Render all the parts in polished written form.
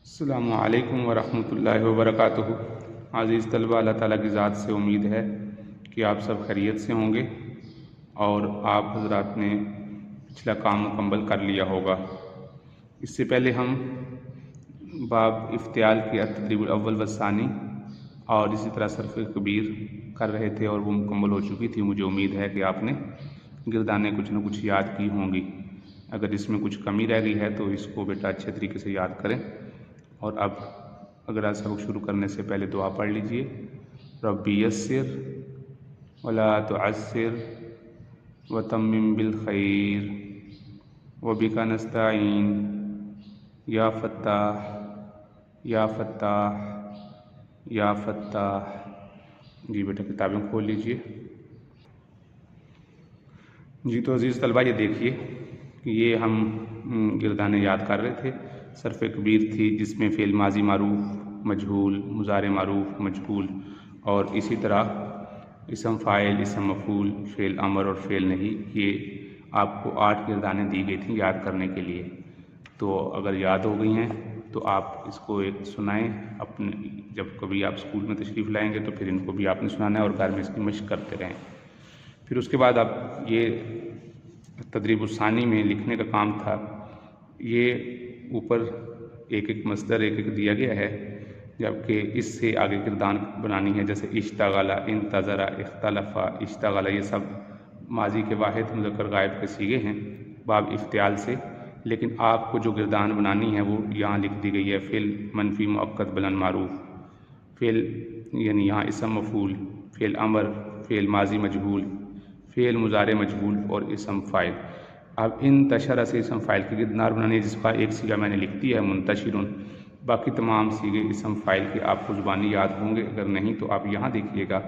السلام علیکم ورحمۃ اللہ وبرکاتہ۔ عزیز طلبہ، اللہ تعالیٰ کی ذات سے امید ہے کہ آپ سب خیریت سے ہوں گے اور آپ حضرات نے پچھلا کام مکمل کر لیا ہوگا۔ اس سے پہلے ہم باب افتعال کی التدریب الاول والثانی اور اسی طرح صرف کبیر کر رہے تھے اور وہ مکمل ہو چکی تھی۔ مجھے امید ہے کہ آپ نے گردانیں کچھ نہ کچھ یاد کی ہوں گی۔ اگر اس میں کچھ کمی رہ گئی ہے تو اس کو بیٹا اچھے طریقے سے یاد کریں۔ اور اب اگلا سبق شروع کرنے سے پہلے دعا پڑھ لیجئے۔ ربی یسر ولا تعسر وتمم بالخیر وبک نستعین یا فتاح یا فتاح یا فتاح۔ جی بیٹا کتابیں کھول لیجئے۔ جی تو عزیز طلبہ، یہ دیکھیے کہ یہ ہم گردانیں یاد کر رہے تھے۔ صرف کبیر تھی جس میں فعل ماضی معروف مجہول، مضارع معروف مجہول اور اسی طرح اسم فاعل، اسم مفعول، فعل امر اور فعل نہیں۔ یہ آپ کو 8 گردانیں دی گئی تھیں یاد کرنے کے لیے۔ تو اگر یاد ہو گئی ہیں تو آپ اس کو ایک سنائیں اپنے، جب کبھی آپ اسکول میں تشریف لائیں گے تو پھر ان کو بھی آپ نے سنانا ہے اور گھر میں اس کی مشق کرتے رہیں۔ پھر اس کے بعد اب یہ تدریب الثانی میں لکھنے کا کام تھا۔ یہ اوپر ایک ایک مصدر ایک ایک دیا گیا ہے، جبکہ اس سے آگے گردان بنانی ہے، جیسے اشتغل، انتظر، اختلف، اشتغل، یہ سب ماضی کے واحد مذکر غائب کے صیغے ہیں باب افتعال سے۔ لیکن آپ کو جو گردان بنانی ہے وہ یہاں لکھ دی گئی ہے۔ فعل منفی مؤکد بلند معروف، فعل یعنی یہاں اسم مفعول، فعل امر، فعل ماضی مجہول، فعل مضارع مجہول اور اسم فاعل۔ اب انتشر سے اسم فاعل کی گردان بنانی ہے، جس کا ایک صیغہ میں نے لکھ دیا ہے منتشرن۔ باقی تمام صیغے اسم فاعل کے آپ کو زبانی یاد ہوں گے، اگر نہیں تو آپ یہاں دیکھیے گا،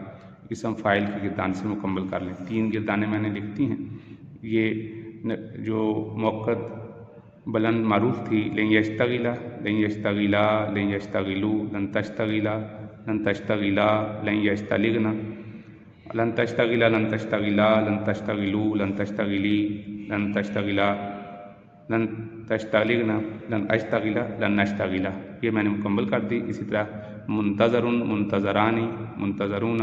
اسم فاعل کی گردان سے مکمل کر لیں۔ 3 گردانیں میں نے لکھ دی ہیں۔ یہ جو مؤکد بلند معروف تھی، لن یشتغل، لن یشتغلا، لن یشتغلوا، لن تشتغلا، لن تشتغلا، لن یشتغلن، لن تشتغل، لن تشتغلا، لن تشتغلوا، لن تشتغلی، لن تشتغلا، لن تشتغلن، لن اشتغل، لن نشتغل، یہ میں نے مکمل کر دی۔ اسی طرح منتظر، منتظران، منتظرون،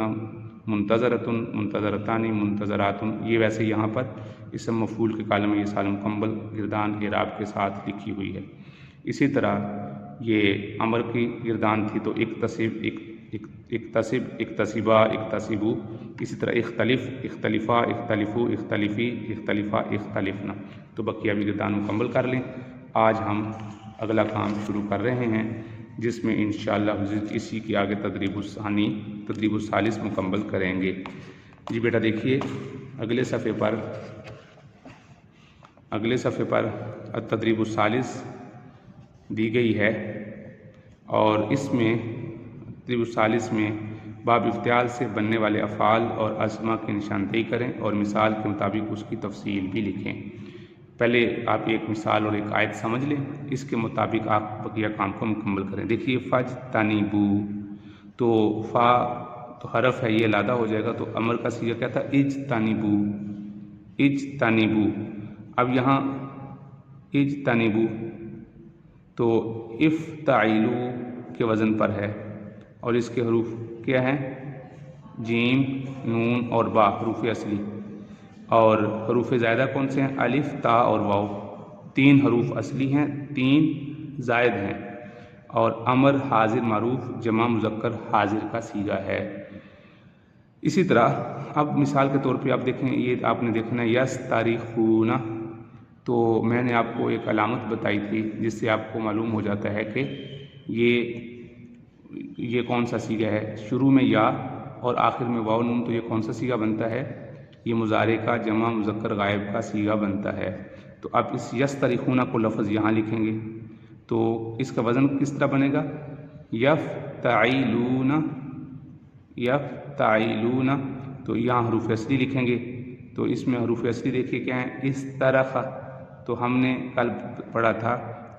منتظرۃ، منتظرتان، منتظرات، یہ ویسے یہاں پر اسم مفعول کے کالم میں یہ سارا مکمل گردان اعراب کے ساتھ لکھی ہوئی ہے۔ اسی طرح یہ امر کی گردان تھی تو اکتسب، اکتسب، اکتسبا، اکتسبو، اسی طرح اختلف، اختلفا، اختلفو، اختلفی، اختلفا، اختلفنا۔ تو بقیہ بھی گردان مکمل کر لیں۔ آج ہم اگلا کام شروع کر رہے ہیں، جس میں انشاءاللہ اسی کی آگے تدریب الثانی، تدریب الثالث مکمل کریں گے۔ جی بیٹا دیکھیے اگلے صفحے پر التدریب الثالث دی گئی ہے، اور اس میں تدریب الثالث میں باب افتعال سے بننے والے افعال اور اسما کی نشاندہی کریں اور مثال کے مطابق اس کی تفصیل بھی لکھیں۔ پہلے آپ ایک مثال اور ایک آیت سمجھ لیں، اس کے مطابق آپ بقیہ کام کو مکمل کریں۔ دیکھیے فاجتنبوا، تو فا تو حرف ہے، یہ علادہ ہو جائے گا، تو امر کا صیغہ کیا تھا؟ اجتنبوا، اجتنبوا۔ اب یہاں اجتنبوا تو افتعلوا کے وزن پر ہے، اور اس کے حروف کیا ہیں؟ جیم، نون اور با، حروف اصلی۔ اور حروف زائدہ کون سے ہیں؟ الف، تا اور واو۔ 3 حروف اصلی ہیں، 3 زائد ہیں، اور امر حاضر معروف جمع مذکر حاضر کا صیغہ ہے۔ اسی طرح اب مثال کے طور پہ آپ دیکھیں، یہ آپ نے دیکھنا ہے یستریخون، تو میں نے آپ کو ایک علامت بتائی تھی جس سے آپ کو معلوم ہو جاتا ہے کہ یہ کون سا صیغہ ہے۔ شروع میں یا اور آخر میں واو نون، تو یہ کون سا صیغہ بنتا ہے؟ یہ مضارع کا جمع مذکر غائب کا صیغہ بنتا ہے۔ تو اب اس یستریخون کو لفظ یہاں لکھیں گے تو اس کا وزن کس طرح بنے گا؟ یفتعلون، یفتعلون، تو یہاں حروف اصلی لکھیں گے، تو اس میں حروف اصلی دیکھیے کیا ہیں؟ استرخ، تو ہم نے کل پڑھا تھا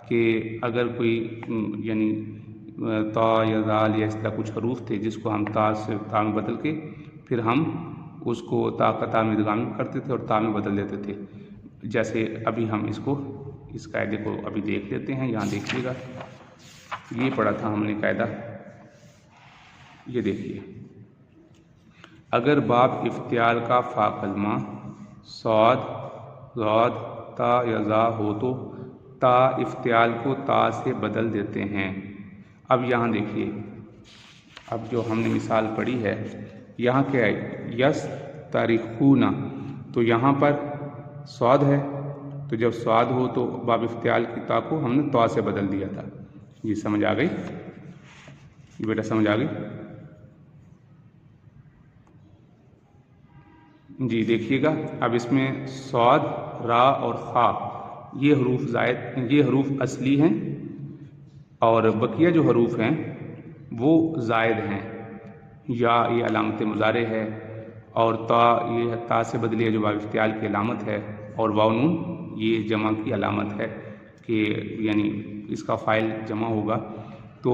کہ اگر کوئی یعنی تا یا دال یا اس طرح کچھ حروف تھے جس کو ہم تا سے تا میں بدل کے پھر ہم اس کو تا کا تا میں ادغام کرتے تھے اور تا میں بدل دیتے تھے۔ جیسے ابھی ہم اس قاعدے کو ابھی دیکھ لیتے ہیں، یہاں دیکھیے گا۔ یہ پڑھا تھا ہم نے قاعدہ. یہ دیکھیے، اگر باب افتعال کا فا کلمہ صاد ضاد تا یا زا ہو تو تا افتعال کو تا سے بدل دیتے ہیں. اب یہاں دیکھیے، اب جو ہم نے مثال پڑھی ہے یہاں کیا ہے، یس تاریخون، تو یہاں پر صاد ہے، تو جب صاد ہو تو باب افتعال کی تا کو ہم نے تا سے بدل دیا تھا. یہ سمجھ آ گئی؟ یہ بیٹا سمجھ آ گئی؟ جی دیکھیے گا، اب اس میں صاد، را اور خا یہ حروف زائد، یہ حروف اصلی ہیں، اور بقیہ جو حروف ہیں وہ زائد ہیں. یا یہ علامت مضارع ہے، اور تا یہ تا سے بدلی ہے جو باب افتعال کی علامت ہے، اور واو نون یہ جمع کی علامت ہے کہ یعنی اس کا فاعل جمع ہوگا. تو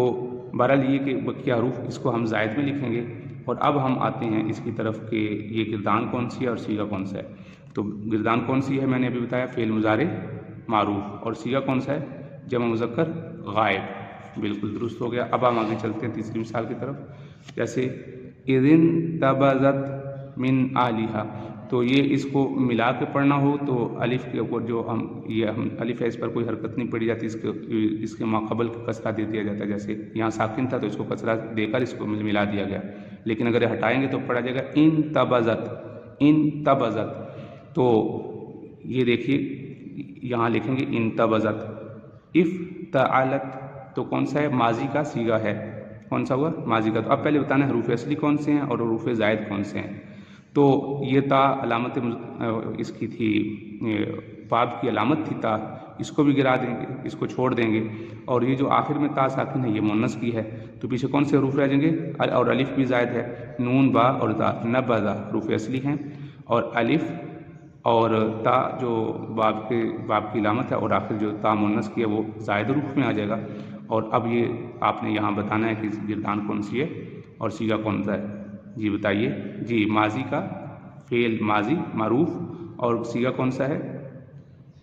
بہرحال یہ کہ بقیہ حروف اس کو ہم زائد میں لکھیں گے. اور اب ہم آتے ہیں اس کی طرف کہ یہ گردان کون سی ہے اور صیغہ کون سا ہے. تو گردان کون سی ہے میں نے ابھی بتایا، فعل مضارع معروف، اور صیغہ کون سا ہے، جمع مذکر غائب. بالکل درست ہو گیا. اب ہم آگے چلتے ہیں تیسری مثال کی طرف. جیسے اذ انتبذت من اہلھا، تو یہ اس کو ملا کے پڑھنا ہو تو الف کے اوپر جو ہم الف ہے اس پر کوئی حرکت نہیں پڑی جاتی، اس کے ماقبل کسرہ دے دیا جاتا ہے. جیسے یہاں ساکن تھا تو اس کو کسرہ دے کر اس کو ملا دیا گیا، لیکن اگر ہٹائیں گے تو پڑھا جائے گا انتبذت. تو یہ دیکھیے یہاں لکھیں گے انتبذت. افتعلت تو کون سا ہے، ماضی کا صیغہ ہے. کون سا ہوا، ماضی کا. تو اب پہلے بتانا ہے حروف اصلی کون سے ہیں اور حروف زائد کون سے ہیں. تو یہ تا علامت اس کی تھی، باب کی علامت تھی تا، اس کو بھی گرا دیں گے، اس کو چھوڑ دیں گے. اور یہ جو آخر میں تا ساکن ہے یہ مؤنث کی ہے، تو پیچھے کون سے حروف رہ جائیں گے، اور الف بھی زائد ہے، نون با اور تا. نبذا حروف اصلی ہیں، اور الف اور تا جو باب کی علامت ہے، اور آخر جو تا مؤنث کی ہے وہ زائد حروف میں آ جائے گا. اور اب یہ آپ نے یہاں بتانا ہے کہ گردان کون سی ہے اور صیغہ کون سا ہے. جی بتائیے. جی ماضی کا فعل ماضی معروف، اور صیغہ کون سا ہے،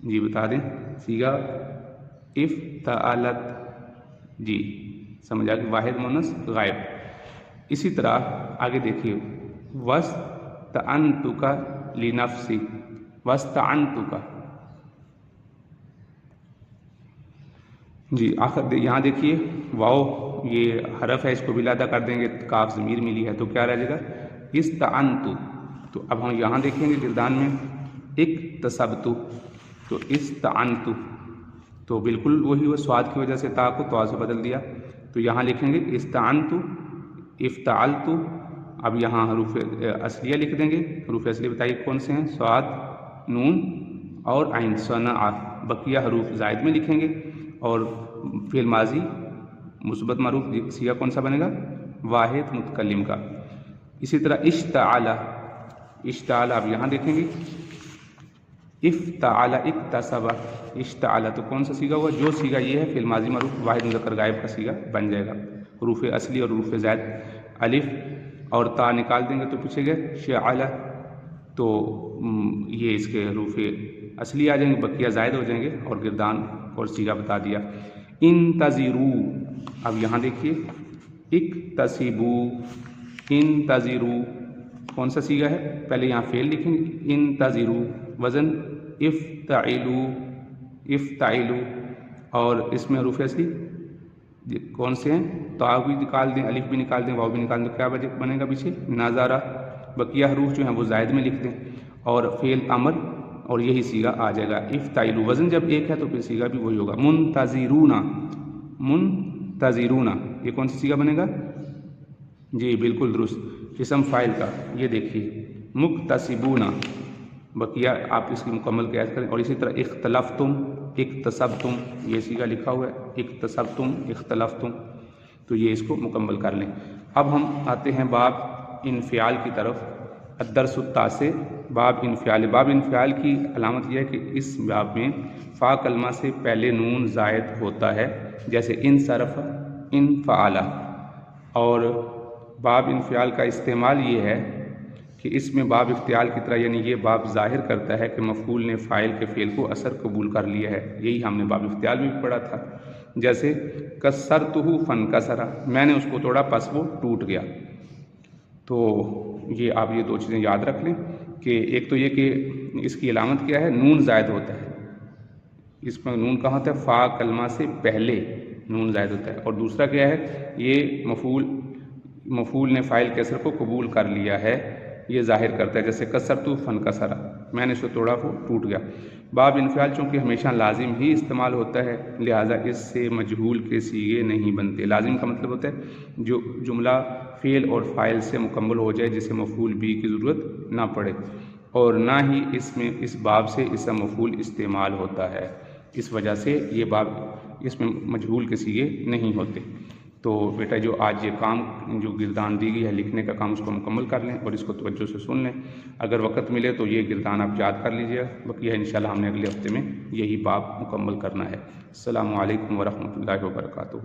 جی بتا دیں. صیغہ افتعلت. جی سمجھ آ گئی، واحد مؤنث غائب. اسی طرح آگے دیکھیے، واستعنتک لنفسی. واستعنتک، جی آخر یہاں دیکھیے واو یہ حرف ہے، اس کو بھی لادا کر دیں گے، کاف ضمیر ملی ہے تو کیا رہ جائے گا، استعنت. تو اب ہم یہاں دیکھیں گے گردان میں اکتسبت، تو استعنت تو بالکل وہی وہ سواد کی وجہ سے تا کو تو سے بدل دیا. تو یہاں لکھیں گے استعنت افتعلت. اب یہاں حروف اصلیہ لکھ دیں گے. حروف اصلیہ بتائیے کون سے ہیں، سواد، نون اور عین. صنع، بقیہ حروف زائد میں لکھیں گے. اور فعل ماضی مثبت معروف صیغہ کون سا بنے گا، واحد متکلم کا. اسی طرح اشتعل. اشتعل اب یہاں دیکھیں گے افتعل اکتسب. اشتعل تو کون سا صیغہ ہوا، جو صیغہ یہ ہے فعل ماضی معروف واحد مذکر غائب کا صیغہ بن جائے گا. حروف اصلی اور حروف زائد، الف اور تا نکال دیں گے تو پیچھے گئے شعل. تو یہ اس کے حروف اصلی آ جائیں گے، بقیہ زائد ہو جائیں گے، اور گردان اور صیغہ بتا دیا. انتظروا. اب یہاں دیکھیے اکتسبوا. انتظروا کون سا صیغہ ہے، پہلے یہاں فعل لکھیں گے انتظروا، وزن افتعلوا. افتعلوا. اور اس میں حروف اصلی کون سے ہیں، تا بھی نکال دیں، الف بھی نکال دیں، واو بھی نکال دیں، کیا بنے گا پیچھے نظارہ. بقیہ حروف جو ہیں وہ زائد میں لکھ دیں، اور فعل امر اور یہی صیغہ آ جائے گا افتعلوا. وزن جب ایک ہے تو پھر صیغہ بھی وہی ہوگا. منتظرون. منتظرون یہ کون سی صیغہ بنے گا، جی بالکل درست، اسم فاعل کا. یہ دیکھیے مکتسبون. بقیہ آپ اس کی مکمل قیاس کریں. اور اسی طرح اختلفتم اکتسبتم یہ صیغہ لکھا ہوا ہے، اکتسبتم اختلفتم. تو یہ اس کو مکمل کر لیں. اب ہم آتے ہیں باب انفعال کی طرف. الدرس التاسع باب انفعال. باب انفعال کی علامت یہ ہے کہ اس باب میں فا کلمہ سے پہلے نون زائد ہوتا ہے، جیسے انصرف، انفعل. اور باب انفعال کا استعمال یہ ہے کہ اس میں باب افتعال کی طرح، یعنی یہ باب ظاہر کرتا ہے کہ مفعول نے فاعل کے فعل کو اثر قبول کر لیا ہے. یہی ہم نے باب افتعال میں بھی پڑھا تھا. جیسے کسرتہ فانکسر، میں نے اس کو توڑا پس وہ ٹوٹ گیا۔ تو یہ آپ یہ 2 چیزیں یاد رکھ لیں کہ ایک تو یہ کہ اس کی علامت کیا ہے، نون زائد ہوتا ہے، اس میں نون کہاں ہوتا ہے، فا کلمہ سے پہلے نون زائد ہوتا ہے، اور دوسرا کیا ہے، یہ مفعول نے فاعل کے اثر کو قبول کر لیا ہے، یہ ظاہر کرتا ہے، جیسے کسرتہ فانکسر، میں نے اس کو توڑا وہ ٹوٹ گیا۔ باب انفعال چونکہ ہمیشہ لازم ہی استعمال ہوتا ہے، لہٰذا اس سے مجہول کے صیغے نہیں بنتے۔ لازم کا مطلب ہوتا ہے جو جملہ فعل اور فاعل سے مکمل ہو جائے، جسے مفعول بھی کی ضرورت نہ پڑے، اور نہ ہی اس باب سے اسم مفعول استعمال ہوتا ہے، اس وجہ سے یہ باب اس میں مجہول کے صیغے نہیں ہوتے۔ تو بیٹا جو آج یہ کام جو گردان دی گئی ہے لکھنے کا کام، اس کو مکمل کر لیں اور اس کو توجہ سے سن لیں، اگر وقت ملے تو یہ گردان آپ یاد کر لیجیے، بقیہ انشاءاللہ ہم نے اگلے ہفتے میں یہی باب مکمل کرنا ہے۔ السلام علیکم ورحمۃ اللہ وبرکاتہ۔